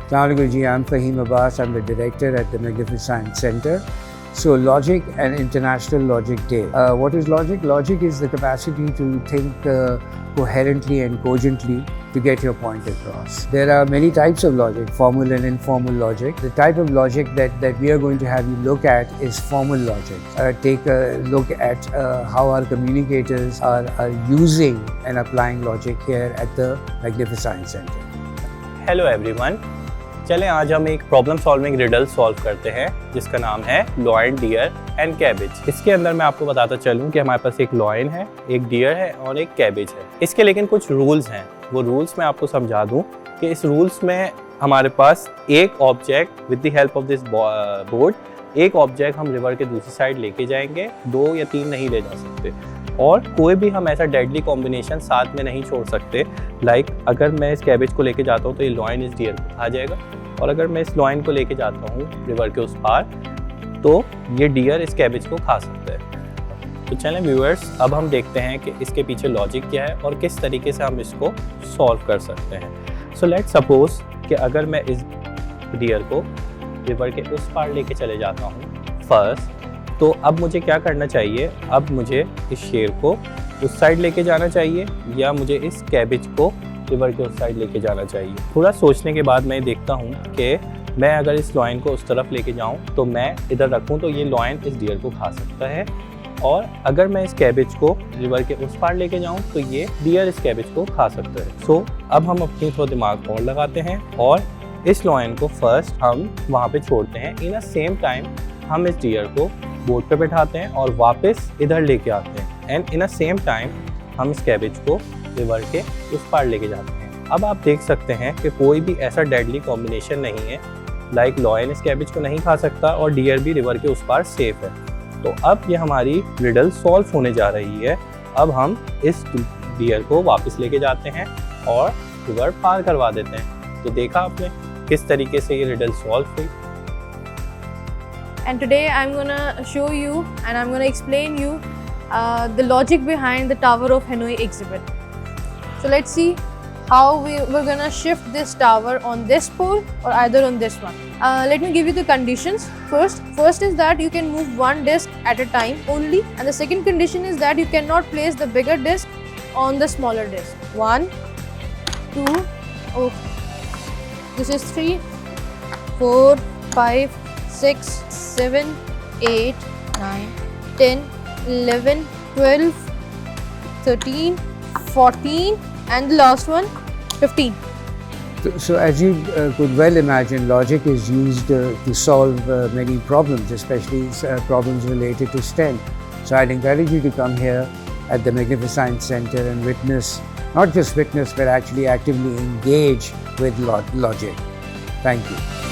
Assalamualaikum ji, I'm Fahim Abbas. I'm the director at the Magnificent Center. So Logic and International Logic Day. What is logic? Logic is the capacity to think coherently and cogently to get your point across. There are many types of logic, formal and informal logic. The type of logic that we are going to have you look at is formal logic. Take a look at how our communicators are using and applying logic here at the Magnificent Center. Hello everyone. चलें आज हम एक problem solving riddle solve करते हैं जिसका नाम है lion, dear and cabbage. इसके अंदर मैं आपको बताता चलूं कि हमारे पास एक लॉयन है, एक डियर है और एक कैबेज है। इसके लेकिन कुछ रूल्स हैं, वो रूल्स मैं आपको समझा दूं कि इस रूल्स में हमारे पास एक object with the help of this board, एक ऑब्जेक्ट हम रिवर के दूसरी साइड लेके जाएंगे, 2 या 3 नहीं ले जा सकते और कोई भी हम ऐसा डेडली कॉम्बिनेशन साथ में नहीं छोड़ सकते। लाइक अगर मैं इस कैबेज को लेके जाता हूँ तो ये लॉयन इस डियर को खा जाएगा और अगर मैं इस लॉयन को लेके जाता हूँ रिवर के उस पार तो ये डियर इस कैबेज को खा सकता है। तो चलें व्यूअर्स, अब हम देखते हैं कि इसके पीछे लॉजिक क्या है और किस तरीके से हम इसको सॉल्व कर सकते हैं। सो लेट्स सपोज कि अगर मैं इस डियर को रिवर के उस पार लेके चले जाता हूँ फर्स्ट, तो अब मुझे क्या करना चाहिए? अब मुझे इस शेर को उस साइड लेके जाना चाहिए या मुझे इस कैबेज को रिवर के उस साइड लेके जाना चाहिए? थोड़ा सोचने के बाद मैं देखता हूँ कि मैं अगर इस लॉयन को उस तरफ लेके जाऊँ तो मैं इधर रखूँ तो ये लॉयन इस डियर को खा सकता है और अगर मैं इस कैबेज को रिवर के उस पार लेके जाऊँ तो ये डियर इस कैबेज को खा सकता है। सो अब हम अपनी थोड़ा दिमाग और लगाते हैं और इस लॉयन को फर्स्ट हम वहाँ पे छोड़ते हैं। इन अ सेम टाइम हम इस डियर को बोट पे बैठाते हैं और वापस इधर लेके आते हैं and in a same time हम इस कैबेज को रिवर के उस पार लेके जाते हैं। अब आप देख सकते हैं कि कोई भी ऐसा डेडली कॉम्बिनेशन नहीं है, लाइक लॉयन इस कैबेज को नहीं खा सकता और डियर भी रिवर के उस पार सेफ है। तो अब ये हमारी रिडल सॉल्व होने जा रही है। अब हम इस डियर को वापस लेके जाते हैं और रिवर पार करवा देते हैं। तो देखा आपने किस तरीके से ये रिडल सॉल्व हुई। And today I'm gonna show you and I'm gonna explain you the logic behind the Tower of Hanoi exhibit. So let's see how we're gonna shift this tower on this pole or either on this one. Let me give you the conditions. First is that you can move one disc at a time only, and the second condition is that you cannot place the bigger disc on the smaller disc. 1, 2, oh, this is 3, 4, 5, 6, 7, 8, 9, 10, 11, 12, 13, 14 and the last one 15. So as you could well imagine, logic is used to solve many problems, especially problems related to STEM. So I'd encourage you to come here at the Magnificent Center and witness, not just witness, but actually actively engage with logic. Thank you.